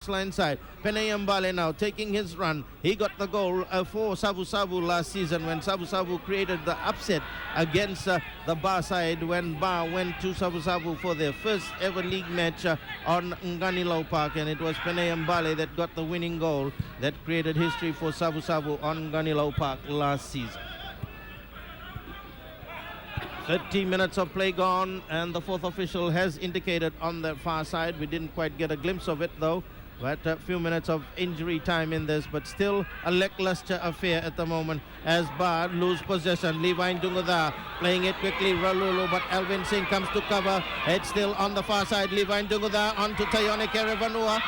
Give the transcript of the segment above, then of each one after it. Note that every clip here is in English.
line side. Penayambale now taking his run. He got the goal for Sabu Sabu last season when Sabu Sabu created the upset against the Bar side when Bar went to Sabu Sabu for their first ever league match on Nganilo Park, and it was Penayambale that got the winning goal that created history for Sabu Sabu on Nganilo Park last season. 30 minutes of play gone, and the fourth official has indicated on the far side. We didn't quite get a glimpse of it though, but a few minutes of injury time in this, but still a lackluster affair at the moment as Bar lose possession. Levi Ndunguda playing it quickly, Ralulu, but Alvin Singh comes to cover. It's still on the far side. Levi Ndunguda onto Tayone Karavanua,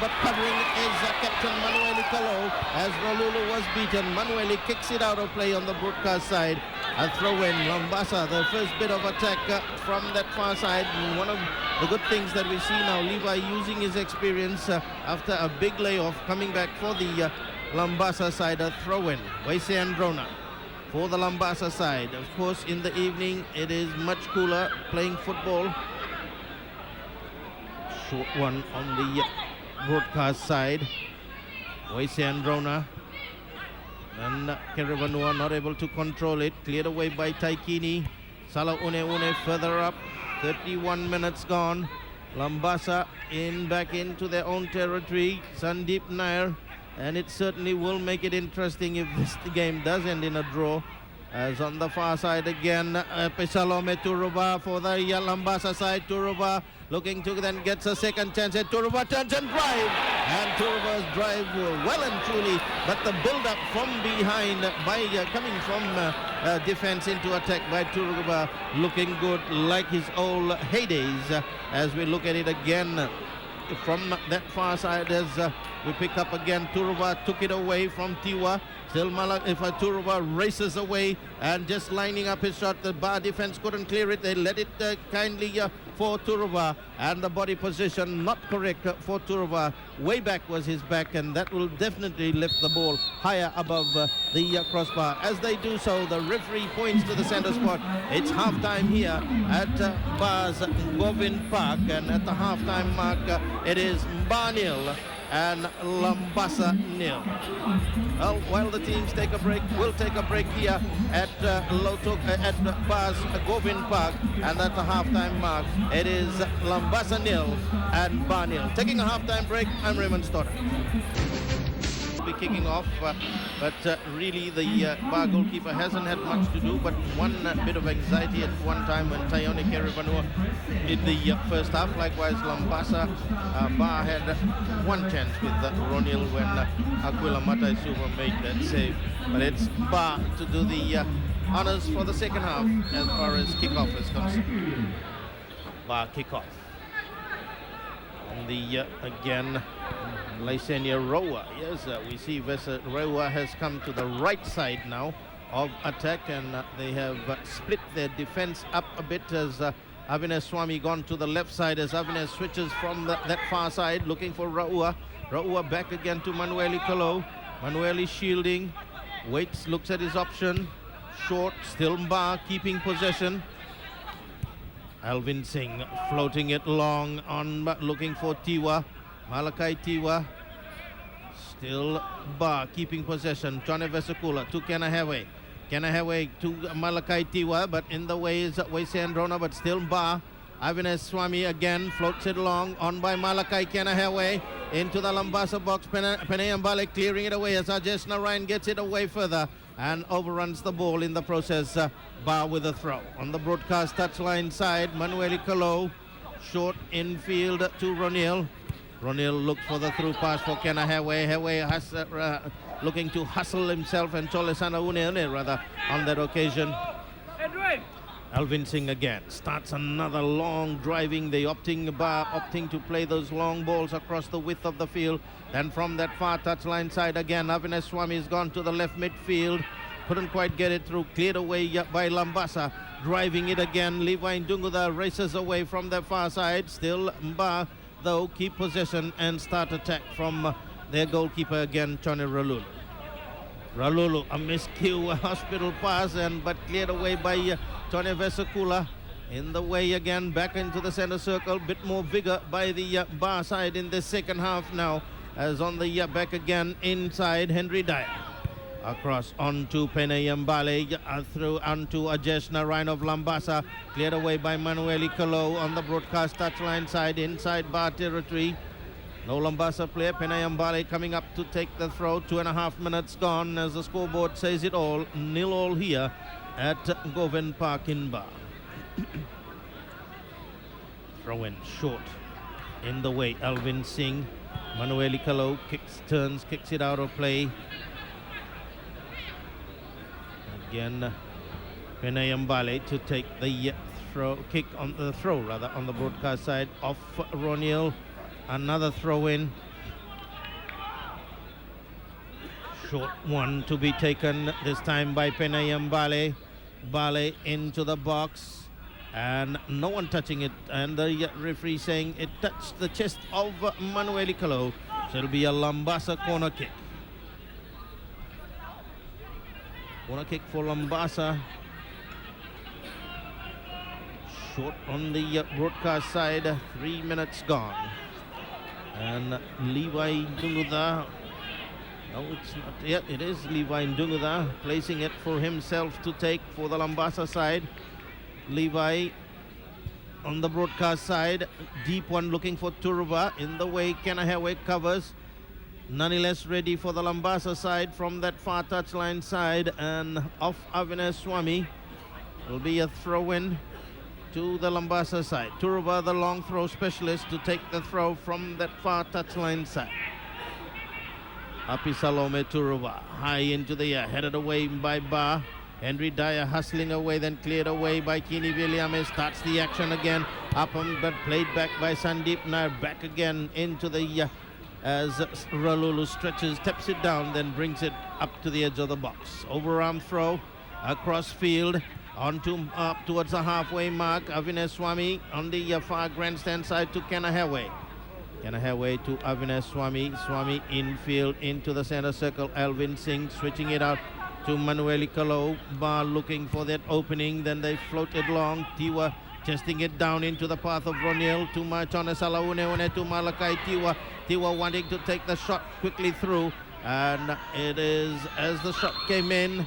but covering is Captain Manueli Kalo as Ralulu was beaten. Manueli kicks it out of play on the broadcast side. A throw in. Labasa, the first bit of attack from that far side. One of the good things that we see now, Levi using his experience after a big layoff, coming back for the Labasa side. A throw in. Waise Androna for the Labasa side. Of course, in the evening it is much cooler playing football. Short one on the broadcast side. Waise Androna. And Karavanua not able to control it. Cleared away by Taikini. Salah Une further up. 31 minutes gone. Labasa back into their own territory. Sandeep Nair. And it certainly will make it interesting if this game does end in a draw. As on the far side again, Pesalome Turuba for the Labasa side. Turuba looking to then gets a second chance. And Turuba turns and drive. And Turuba's drive well and truly, but the build-up from behind by coming from defense into attack by Turuba, looking good like his old heydays. As we look at it again from that far side, as we pick up again, Turuba took it away from Tiwa. Still if Turuba races away and just lining up his shot. The Bar defense couldn't clear it. They let it kindly for Turuba, and the body position not correct for Turuba. Way back was his back, and that will definitely lift the ball higher above the crossbar. As they do so, the referee points to the center spot. It's halftime here at Bar's Govind Park, and at the halftime mark it is Bar nil and Labasa nil. Well, while the teams take a break, we'll take a break here at at Bar's Govind Park, and at the halftime mark it is Labasa nil and Bar nil. Taking a halftime break, I'm Raymond Stoddard. Be kicking off, but really the Bar goalkeeper hasn't had much to do, but one bit of anxiety at one time when Tayone Karavanua in the first half. Likewise, Labasa, Bar had one chance with Ronil when Aquila Mataisuva made that save, but it's Bar to do the honors for the second half as far as kickoff is concerned. Bar kickoff. And the again Lysenia Roa. Yes, we see Roa has come to the right side now of attack, and they have split their defense up a bit as Avinash Swami gone to the left side as Avinash switches from that far side looking for Raua. Raua back again to Manueli Kalo. Manueli shielding, waits, looks at his option. Short, still Bar keeping possession. Alvin Singh floating it long on, looking for Tiwa. Malakai Tiwa. Still Bar keeping possession. Johnny Vesakula to Kenahewe. Kenahewe to Malakai Tiwa, but in the way is Waise Androna, but still Bar. Avinash Swami again floats it long on by Malakai Kenahewe into the Labasa box. Penayambale clearing it away as Ajesh Narayan gets it away further and overruns the ball in the process. Bar with a throw. On the broadcast touchline side, Manueli Kalo, short infield to Ronil. Ronil looks for the through pass for Kenahewe. Hewe has looking to hustle himself, and Cholesana Une rather on that occasion. Alvin Singh again starts another long driving. They opting to play those long balls across the width of the field. Then from that far touchline side again, Avinash Swami has gone to the left midfield. Couldn't quite get it through. Cleared away by Labasa. Driving it again. Levi Ndunguda races away from the far side. Still Bar, though, keep possession and start attack from their goalkeeper again, Tony Ralulu. Ralulu, a miscue hospital pass, but cleared away by Tony Vesakula. in the way again, back into the center circle. Bit more vigor by the bar side in the second half now, as on the back again inside Henry Dyer. Across onto Penayambale, through onto Ajesh Narayan of Labasa, cleared away by Manueli Kalo on the broadcast touchline side, inside bar territory. No Labasa player. Penayambale coming up to take the throw. 2.5 minutes gone as the scoreboard says it all. 0-0 here at Govind Park in Bar. Throw in short in the way. Alvin Singh, Manueli Kalo kicks it out of play. Again, Penayambale to take the kick on the broadcast side of Roniel. Another throw in. Short one to be taken this time by Penayambale. Bale into the box and no one touching it, and the referee saying it touched the chest of Manueli Kalo. So it'll be a Labasa corner kick. Corner kick for Labasa. Short on the broadcast side. 3 minutes gone. And Levi Dunguda. No, it's not yet. It is Levi Dunguda placing it for himself to take for the Labasa side. Levi on the broadcast side. Deep one looking for Turuba. In the way, Kenahewe covers. Nonetheless ready for the Labasa side from that far touchline side, and off Avinash Swami will be a throw-in to the Labasa side. Turuba, the long throw specialist, to take the throw from that far touchline side. Api Salome Turuba, high into the air, headed away by Ba. Henry Dyer hustling away, then cleared away by Kini Williams. Starts the action again. Up but played back by Sandeep Nair. Back again into the as Ralulu stretches, taps it down, then brings it up to the edge of the box. Overarm throw across field onto up towards the halfway mark. Avinash Swami on the far grandstand side to Kenahewe. Kenahewe to Avinash Swami. Swami infield into the center circle. Alvin Singh switching it out to Manueli Kalo. Bar looking for that opening. Then they floated long. Tiwa testing it down into the path of Roniel to Martone Salaune to Malakai Tiwa. Tiwa wanting to take the shot quickly through. And it is, as the shot came in,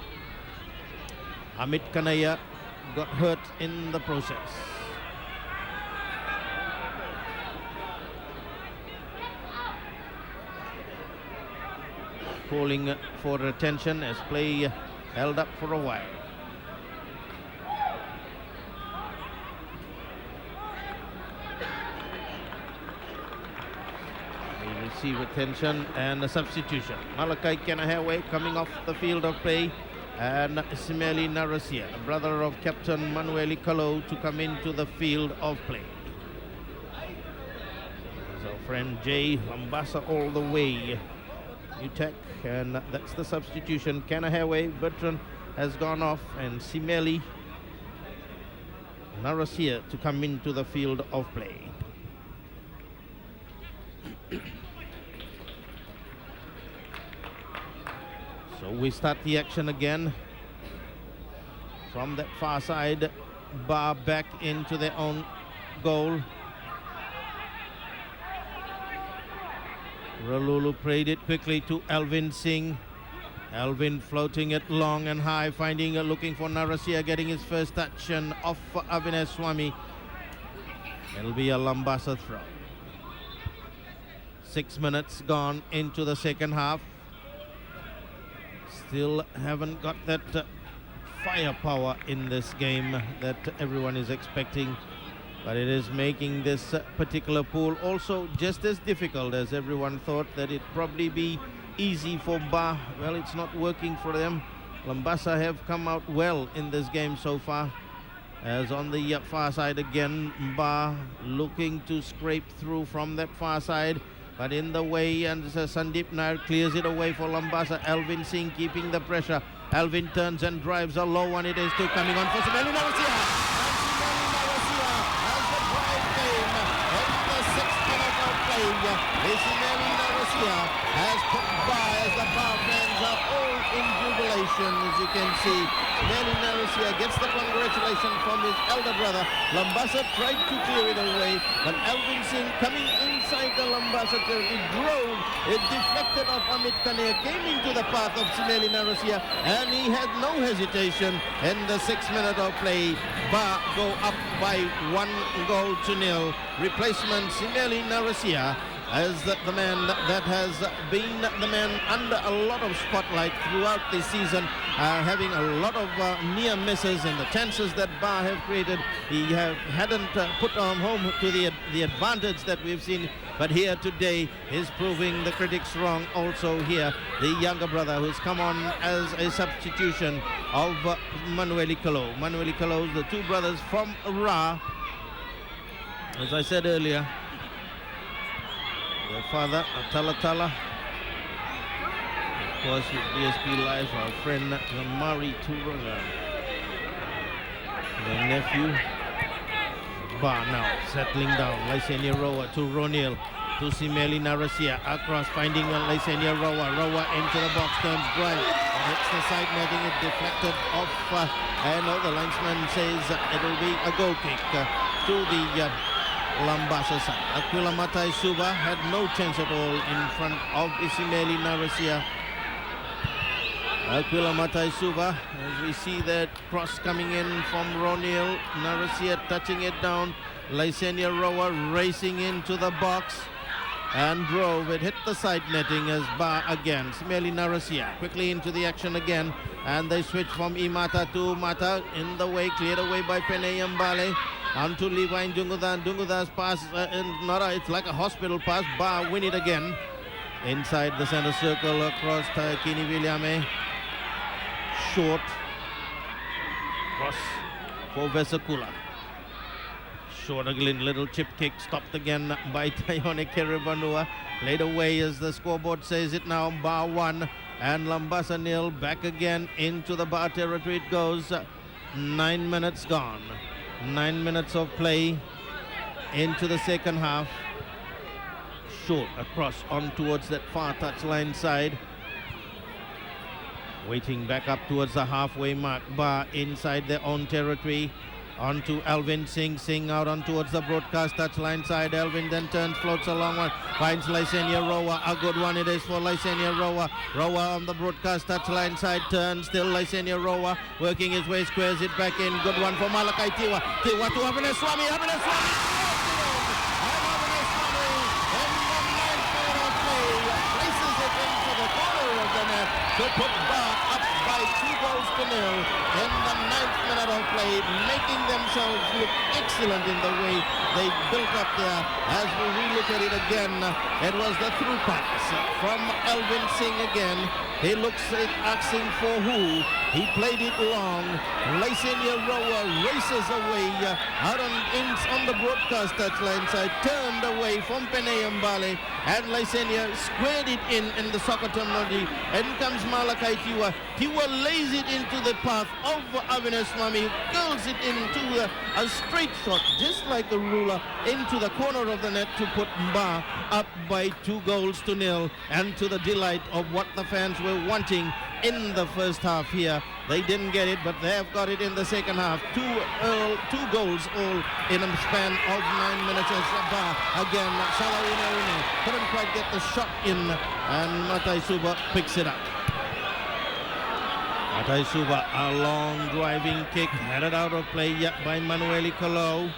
Amit Kanaya got hurt in the process. Calling for attention as play held up for a while. They receive attention and a substitution. Malakai Kenahewe coming off the field of play, and Simeli Narasia, the brother of Captain Manueli Kalo, to come into the field of play. There's our friend Jay Labasa all the way. Utek, and that's the substitution. Kenahewe veteran has gone off, and Simeli Narasia to come into the field of play. So we start the action again from that far side. Bar back into their own goal. Ralulu played it quickly to Alvin Singh. Alvin floating it long and high, looking for Narasia, getting his first touch, and off for Avinash Swami. It'll be a Labasa throw. 6 minutes gone into the second half. Still haven't got that firepower in this game that everyone is expecting. But it is making this particular pool also just as difficult as everyone thought that it'd probably be easy for Ba. Well, it's not working for them. Labasa have come out well in this game so far. As on the far side again, Ba looking to scrape through from that far side. But in the way, and Sandeep Nair clears it away for Labasa. Alvin Singh keeping the pressure. Alvin turns and drives a low one. It is two coming on for Simeli Narasia. Simeli Narasia has put by as the Bar fans are all in celebration, as you can see. Smelly Narasia gets the congratulations from his elder brother. Labasa tried to clear it away, but Alvin Singh coming inside the Labasa territory drove. It deflected off Amit Kanea, came into the path of Smelly Narasia, and he had no hesitation. In the 6th minute of play, Ba go up by 1-0. Replacement Smelly Narasia as the man that has been the man under a lot of spotlight throughout the season, having a lot of near misses, and the chances that Ba have created, he hadn't put on home to the advantage that we've seen. But here today is proving the critics wrong. Also here, the younger brother who's come on as a substitution of Manueli Kalo. Manueli Kalo, the two brothers from Ra. As I said earlier, their father, Talatala, of course, with DSP Live, our friend Mari Turanga. The nephew, Ba now settling down. Lysenia Roa to Ronil, to Simeli Narasia, across, finding Lysenia Roa. Roa into the box, turns right, hits the side netting, it deflected off, and the linesman says it'll be a goal kick to the Labasa side. Aquila Matai Suba had no chance at all in front of Isimeli Narasia. Aquila Matai Suba, as we see that cross coming in from Ronil. Narasia touching it down. Lysenia Roa racing into the box and drove. It hit the side netting as Ba again. Simeli Narasia quickly into the action again, and they switch from Imata to Mata. In the way, cleared away by Pene Yambale. Onto Levi Ndunguda. Ndunguda's pass, it's like a hospital pass. Ba win it again. Inside the center circle across Taikini Williame. Short. Cross for Vesakula. Short again, little chip kick, stopped again by Tayone Keribanua. Laid away as the scoreboard says it now. Ba 1 and Labasa 0. Back again into the Ba territory it goes. 9 minutes gone. 9 minutes of play into the second half. Short across on towards that far touchline side. Waiting back up towards the halfway mark. Ba inside their own territory. On to Alvin Singh. Singh out on towards the broadcast touchline side. Alvin then turns, floats along one. Finds Lysenia Roa. A good one it is for Lysenia Roa. Roa on the broadcast touchline side. Turns still Lysenia Roa. Working his way, squares it back in. Good one for Malakai Tiwa. Tiwa to Avineswamy. Avineswamy! Places it into the corner of the net to put Ba up by 2-0 in the 9th minute of play, making themselves look excellent in the way they built up there. As we relook at it again, it was the through pass from Alvin Singh again. He looks at asking for who. He played it long. Lysenia Roa races away out on the broadcast touchline side, turned away from Pene Mbale, and Lysenia squared it in the soccer terminology. In comes Malakai Tiwa. Tiwa lays it into the path of Avineswamy, curls it into a straight shot, just like a ruler, into the corner of the net to put Ba up by 2-0, and to the delight of what the fans were wanting in the first half here. They didn't get it, but they have got it in the second half. Two goals all in a span of 9 minutes as Ba again. Salawine couldn't quite get the shot in, and Matai Suba picks it up. Matai Suba, a long driving kick, headed out of play yet by Manueli Kalo.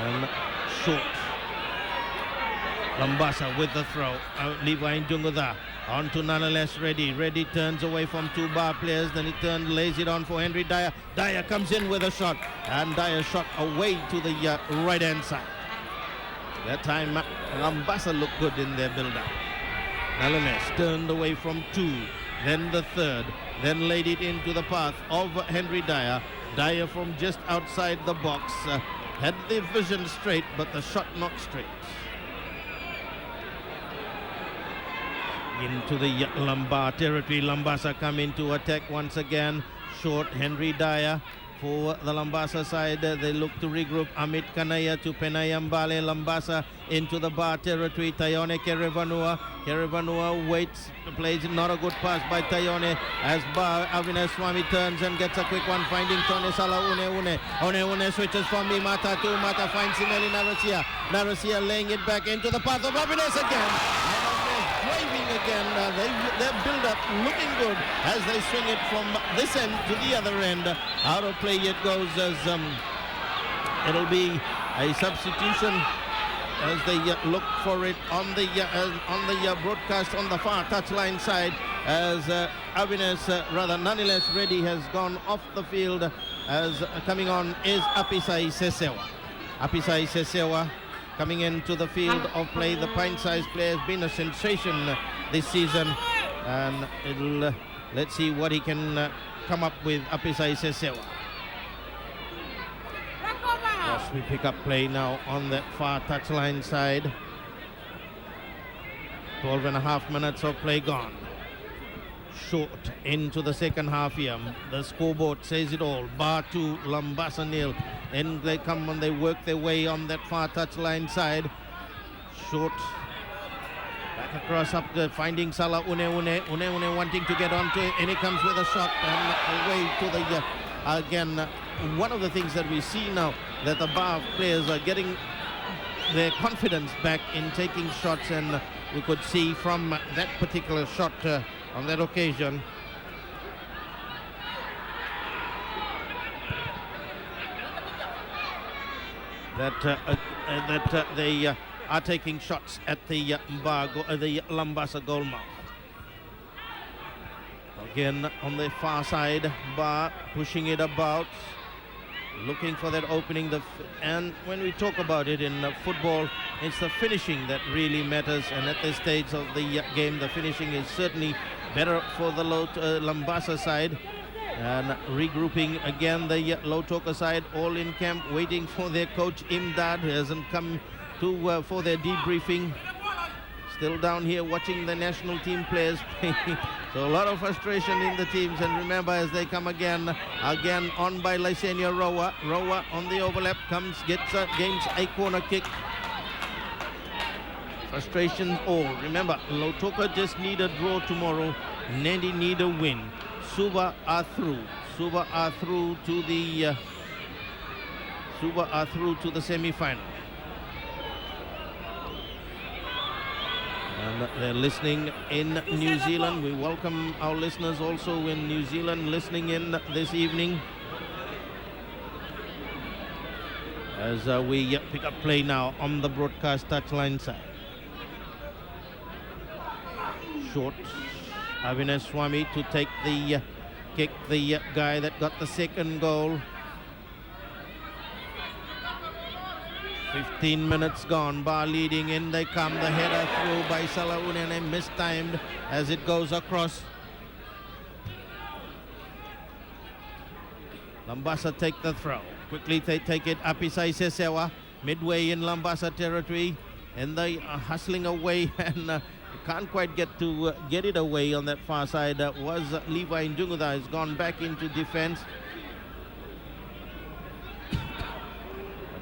And short. Labasa with the throw. Levi Ndunguda on to nonetheless Reddy. Reddy turns away from two Ba players. Then he lays it on for Henry Dyer. Dyer comes in with a shot. And Dyer shot away to the right hand side. That time Labasa looked good in their build-up. Nonetheless turned away from two. Then the third. Then laid it into the path of Henry Dyer. Dyer from just outside the box. Had the vision straight, but the shot not straight. Into the Lamba territory. Labasa come into attack once again. Short Henry Dyer. for the Labasa side. They look to regroup. Amit Kanaya to Penayambale. Labasa into the bar territory. Tayone Kerevanua. Kerevanua waits, plays not a good pass by Tayone as Bar Avinash Swami turns and gets a quick one, finding Tone Sala Une switches from Mata to Mata, finds Sineli Narasia. Narasia laying it back into the path of Avinash again. Driving again, their build-up looking good as they swing it from this end to the other end. Out of play it goes as it'll be a substitution as they look for it on the broadcast on the far touchline side as Avinash, nonetheless Reddy has gone off the field as coming on is Apisai Sesewa. Apisai Sesewa coming into the field of play. The pint-sized player has been a sensation this season, and let's see what he can come up with. Apisai Sesewa. Yes, we pick up play now on the far touchline side. 12 and a half minutes of play gone. Short into the second half here. The scoreboard says it all. Bar 2, Labasa nil. And they come and they work their way on that far touchline side. Short. Back across up the finding Salah Une wanting to get onto it, and he comes with a shot and away to the again. One of the things that we see now that the Bar players are getting their confidence back in taking shots, and we could see from that particular shot on that occasion that they are taking shots at the the Labasa goal mouth. Again on the far side, Bar pushing it about, looking for that opening. And when we talk about it in football, it's the finishing that really matters. And at this stage of the game, the finishing is certainly better for the Labasa side. And regrouping again the Lautoka side, all in camp, waiting for their coach Imdad, who hasn't come to for their debriefing. Still down here watching the national team players play. So a lot of frustration in the teams. And remember, as they come again on by Lysenia Roa. Roa on the overlap gains a corner kick. Frustrations all. Remember, Lautoka just need a draw tomorrow. Nandi need a win. Suba are through. Suba are through to the semi-final. And they're listening in New Zealand. We welcome our listeners also in New Zealand listening in this evening. As we pick up play now on the broadcast touchline side. Short. Avinash Swami to take the kick, the guy that got the second goal. 15 minutes gone. Bar leading, in they come. The header through by Salaunene, mistimed as it goes across. Labasa take the throw. Quickly they take it. Apisai Sesewa midway in Labasa territory, and they are hustling away and can't quite get it away on that far side. Was Levi Njunguda has gone back into defense. But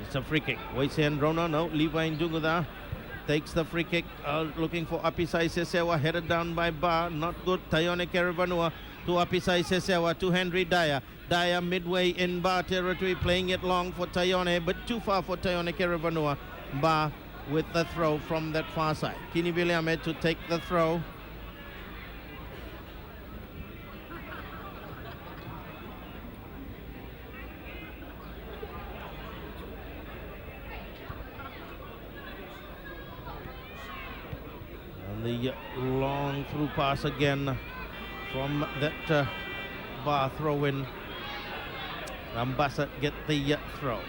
it's a free kick. Waisen Rona, no, Levi Njunguda takes the free kick, looking for Apisai Sesewa, headed down by Bar, not good. Tayone Kerevanua to Apisai Sesewa to Henry Dyer. Dyer midway in Bar territory, playing it long for Tayone, but too far for Tayone Kerevanua. Bar with the throw from that far side. Kini Biliame to take the throw. And the long through pass again from that Bar throw-in. Labasa get the throw.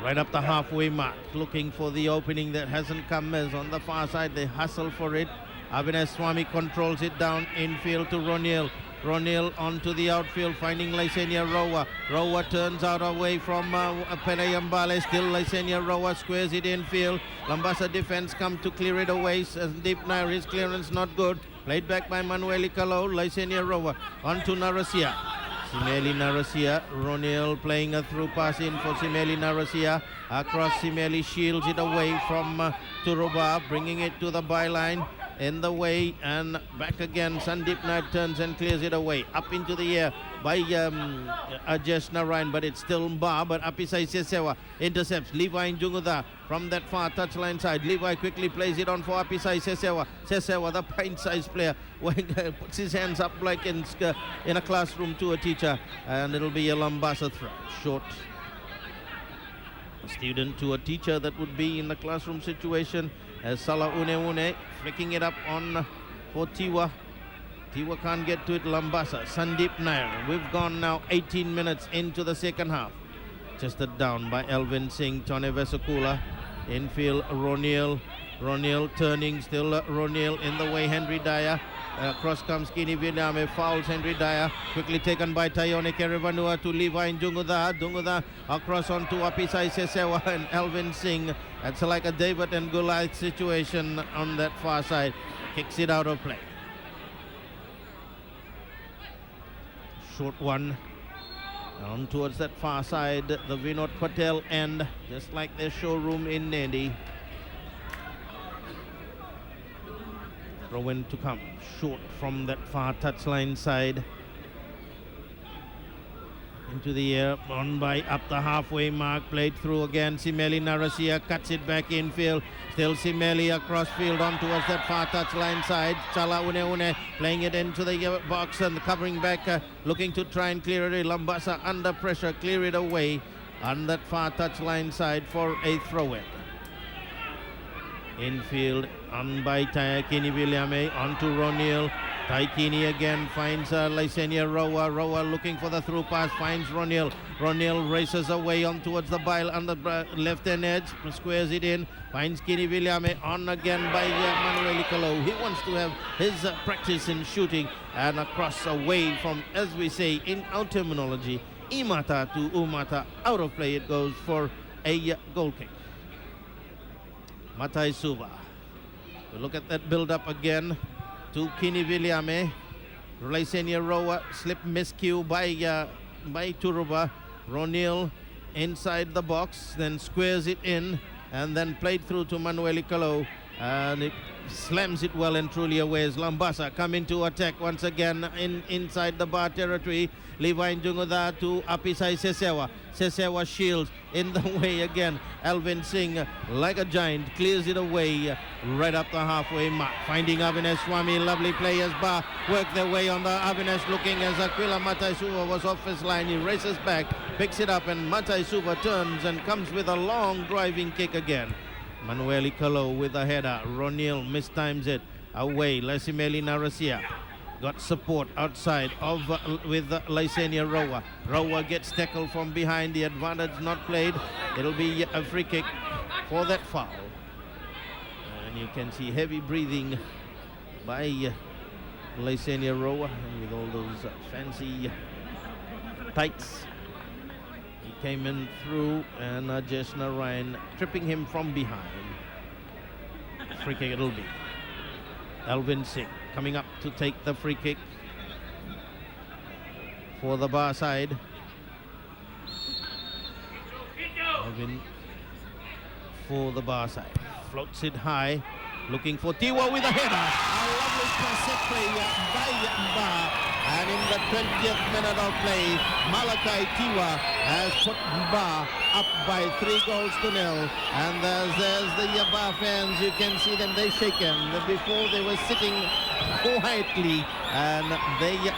Right up the halfway mark, looking for the opening that hasn't come. As on the far side, they hustle for it. Avinash Swami controls it down infield to Ronil. Ronil onto the outfield, finding Lysenia Roa. Roa turns out away from Penayambale. Still Lysenia Roa squares it infield. Labasa defense come to clear it away. Deep Nair, his clearance not good. Played back by Manueli Kalau. Lysenia Rowa onto Narasia. Simeli Narasia. Ronil playing a through pass in for Simeli Narasia. Across Simeli, shields it away from Turuba, bringing it to the byline. In the way and back again. Sandeep Nair turns and clears it away. Up into the air by Ajesh Narayan, but it's still Mba. But Apisai Sesewa intercepts. Levi Njunguda from that far touchline side. Levi quickly plays it on for Apisai Sesewa. Sesewa, the pint-sized player, puts his hands up like in a classroom to a teacher, and it'll be a Labasa throw. Short. A student to a teacher, that would be in the classroom situation. As Salah Une flicking it up on for Tiwa. Tiwa can't get to it. Labasa. Sandeep Nair. We've gone now 18 minutes into the second half. Chested down by Elvin Singh. Tone Vesakula. Infield Ronil. Ronil turning. Still Ronil in the way. Henry Dyer. Across comes Kini Vinyame, fouls Henry Dyer. Quickly taken by Tayone Kerevanua to Levi Njunguda. Dunguda across onto Apisai Sesewa and Elvin Singh. That's like a David and Goliath situation on that far side. Kicks it out of play. Short one. On towards that far side, the Vinod Patel end, just like their showroom in Nandi. Throw in to come. Short from that far touchline side. Into the air, on by up the halfway mark, played through again. Simeli Narasia cuts it back infield. Still Simeli across field on towards that far touchline side. Chala Une playing it into the box and covering back, looking to try and clear it. Labasa under pressure, clear it away on that far touchline side for a throw-in. Infield on by Taikini Williame, on to Ronil. Taikini again finds Lysenia Rowa. Rowa looking for the through pass, finds Ronil. Ronil races away on towards the bile on the left hand edge, squares it in, finds Kini Williame, on again by Manuel Kalau. He wants to have his practice in shooting, and across away from, as we say in our terminology, Imata to Umata. Out of play it goes for a goal kick. Matai Suba. We look at that build up again to Kini Williame. Lysenia Rowa, slip miscue by Turuba. Ronil inside the box, then squares it in, and then played through to Manuel Kalau. And it slams it well and truly away as Labasa coming to attack once again inside the bar territory. Levi Njunguda to Apisai Sesewa. Sesewa shields in the way again. Alvin Singh, like a giant, clears it away right up the halfway mark. Finding Avinash Swami, lovely players. Bar work their way on the Avinash, looking as Aquila Mataisuva was off his line. He races back, picks it up, and Mataisuva turns and comes with a long driving kick again. Manueli Kalau with a header. Ronil mistimes it away. Lasimeli Narasia got support outside of with Lysenia Rowa. Rowa gets tackled from behind. The advantage not played. It'll be a free kick for that foul. And you can see heavy breathing by Lysenia Rowa with all those fancy tights. He came in through, and Ajesh Narayan tripping him from behind. Free kick it'll be. Alvin Singh coming up to take the free kick for the bar side. Alvin for the bar side. Floats it high, looking for Tiwa with a header. A lovely concept play by Mba. And in the 20th minute of play, Malakai Tiwa has put Mba up by 3-0. And there's the Yaba fans. You can see them, they shaken. Before they were sitting quietly, and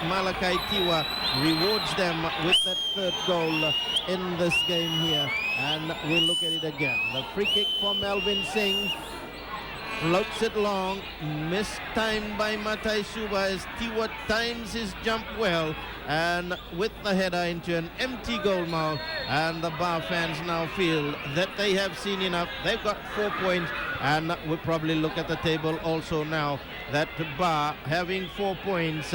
Malakai Tiwa rewards them with that third goal in this game here. And we'll look at it again. The free kick from Melvin Singh. Floats it long, mistimed by Matai Suba as Tiwa times his jump well, and with the header into an empty goal mouth. And the Bar fans now feel that they have seen enough. They've got 4 points, and we'll probably look at the table also now that Bar having 4 points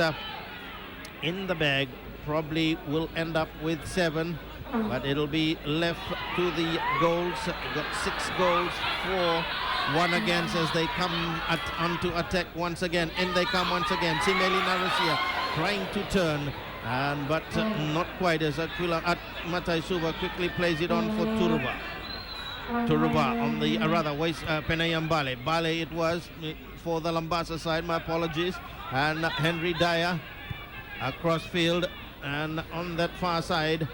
in the bag probably will end up with 7, but it'll be left to the goals. Got 6 goals for one against as they come onto attack once again. In they come once again. Simeli Narusia trying to turn, but not quite as Aquila at Mataisuba quickly plays it on for Turuba. Turuba on the Penayam Bale. Bale it was for the Labasa side, my apologies. And Henry Dyer across field and on that far side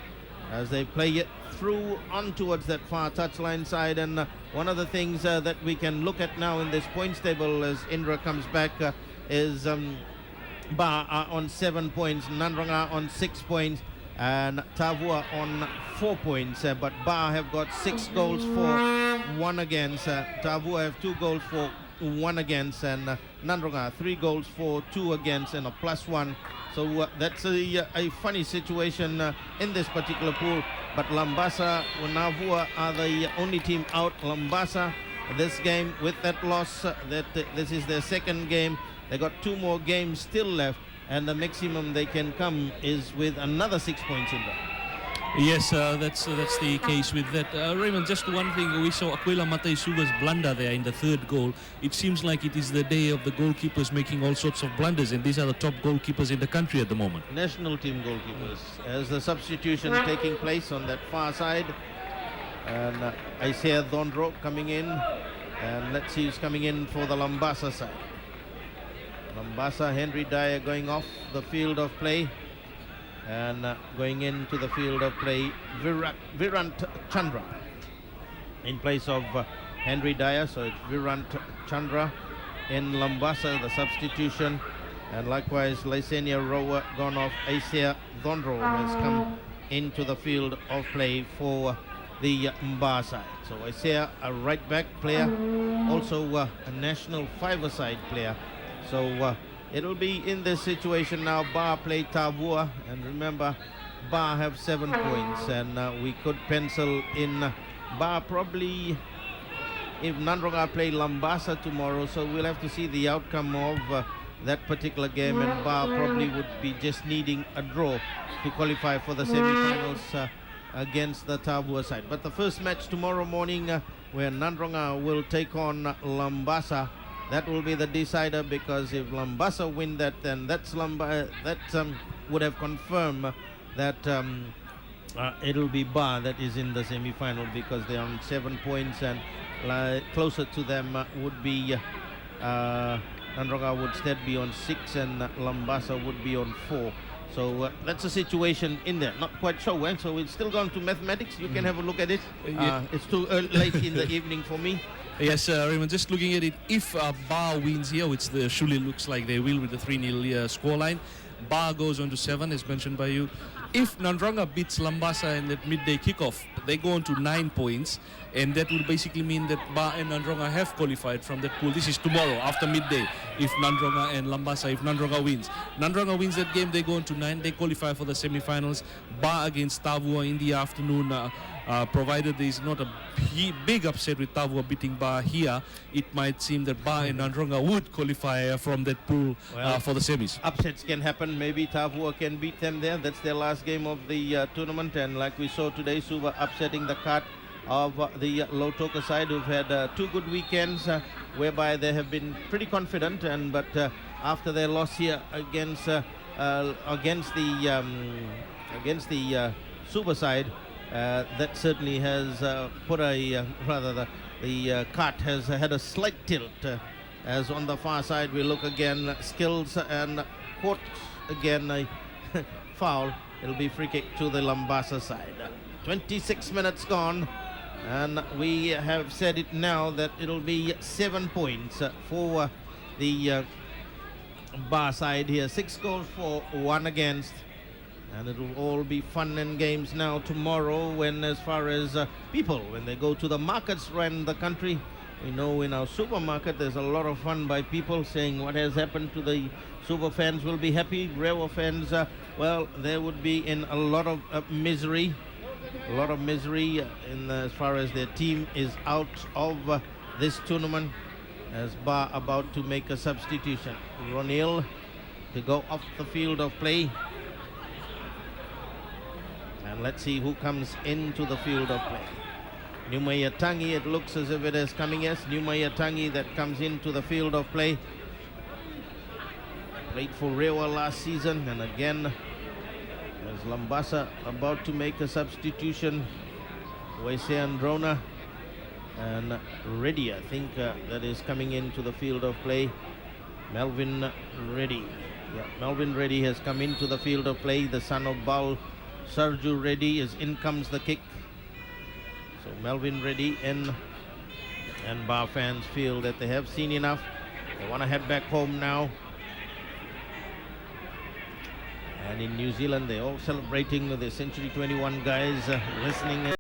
as they play it through on towards that far touchline side. And one of the things that we can look at now in this points table as Indra comes back is Ba are on 7 points, Nanranga on 6 points, and Tavua on 4 points. But Ba have got 6 goals for 1 against. Tavua have 2 goals for 1 against, and Nanranga 3 goals for 2 against and a +1. So that's a funny situation in this particular pool. But Labasa, Navua are the only team out. Labasa, this game with that loss, this is their second game. They got 2 more games still left, and the maximum they can come is with another 6 points in there. Yes, that's the case with that. Raymond, just one thing, we saw Aquila Mataisuga's blunder there in the 3rd goal. It seems like it is the day of the goalkeepers making all sorts of blunders, and these are the top goalkeepers in the country at the moment. National team goalkeepers. As the substitution taking place on that far side, and Isaiah Dhondro coming in, and let's see who's coming in for the Labasa side. Labasa, Henry Dyer going off the field of play. And going into the field of play, Virant Chandra in place of Henry Dyer. So it's Virant Chandra in Labasa, the substitution. And likewise, Lysenia Rowa gone off. Asia Dhondro has come into the field of play for the Mba side. So Asia, a right back player, also a national 5-a-side player. So it'll be in this situation now. Ba play Tavua, and remember, Ba have 7 points, and we could pencil in Ba probably if Nanranga play Labasa tomorrow. So we'll have to see the outcome of that particular game, and Ba probably would be just needing a draw to qualify for the semi-finals against the Tavua side. But the first match tomorrow morning, where Nanranga will take on Labasa. That will be the decider, because if Labasa win that, then that would have confirmed that it'll be Ba that is in the semi-final, because they're on 7 points, and closer to them would be Nanranga would instead be on 6, and Labasa would be on 4. So that's a situation in there. Not quite sure when, so it's still gone to mathematics. You can have a look at it. It's too late in the evening for me. Yes, Raymond, just looking at it, if Ba wins here, which surely looks like they will with the 3-0 scoreline, Ba goes on to 7, as mentioned by you. If Nanranga beats Labasa in that midday kickoff, they go on to 9 points, and that will basically mean that Ba and Nanranga have qualified from that pool. This is tomorrow after midday. If Nanranga and Labasa, if Nanranga wins that game, they go on to 9. They qualify for the semi-finals. Ba against Tavua in the afternoon. Provided there is not a big upset with Tavua beating Ba here, it might seem that Ba and Nanranga would qualify from that pool for the semis. Upsets can happen. Maybe Tavua can beat them there. That's their last game of the tournament, and like we saw today, Suva upsetting the card of the Lautoka side, who've had 2 good weekends, whereby they have been pretty confident. And but after their loss here against the Suva side, that certainly has put the cart has had a slight tilt. As on the far side we look again, skills and caught again a foul. It'll be free kick to the Labasa side. 26 minutes gone, and we have said it now that it'll be 7 points for the Ba side here. 6 goals for, 1 against. And it'll all be fun and games now tomorrow, when as far as people, when they go to the markets around the country. We know in our supermarket there's a lot of fun by people saying what has happened to the Super fans will be happy. Rewa fans, well, they would be in a lot of misery. A lot of misery as far as their team is out of this tournament, as Ba about to make a substitution. Ronil to go off the field of play. And let's see who comes into the field of play. Numayatangi, it looks as if it is coming. Yes, Numayatangi that comes into the field of play. Played for Rewa last season, and again, as Labasa about to make a substitution, Waise Androna and Reddy, I think that is coming into the field of play. Melvin Reddy. Yeah, Melvin Reddy has come into the field of play, the son of Bal Sarju Reddy. In comes the kick. So Melvin Reddy in, and Bar fans feel that they have seen enough. They want to head back home now. And in New Zealand, they're all celebrating the Century 21 guys listening.